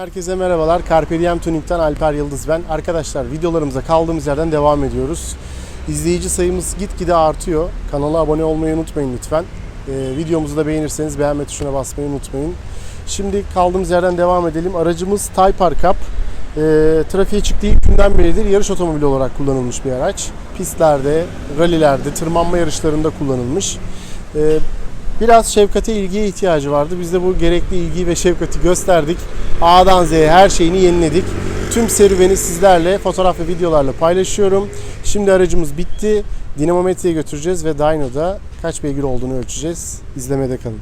Herkese merhabalar. Carpediem Tuning'den Alper Yıldız ben. Arkadaşlar videolarımıza kaldığımız yerden devam ediyoruz. İzleyici sayımız gitgide artıyor. Kanala abone olmayı unutmayın lütfen. Videomuzu da beğenirseniz beğenme tuşuna basmayı unutmayın. Şimdi kaldığımız yerden devam edelim. Aracımız Typer Cup. Trafiğe çıktığı ilk günden beridir yarış otomobili olarak kullanılmış bir araç. Pistlerde, rallilerde, tırmanma yarışlarında kullanılmış. Biraz şefkate, ilgiye ihtiyacı vardı. Biz de bu gerekli ilgiyi ve şefkati gösterdik. A'dan Z'ye her şeyini yeniledik. Tüm serüveni sizlerle fotoğraf ve videolarla paylaşıyorum. Şimdi aracımız bitti. Dinamometre'ye götüreceğiz ve dynoda kaç beygir olduğunu ölçeceğiz. İzlemede kalın.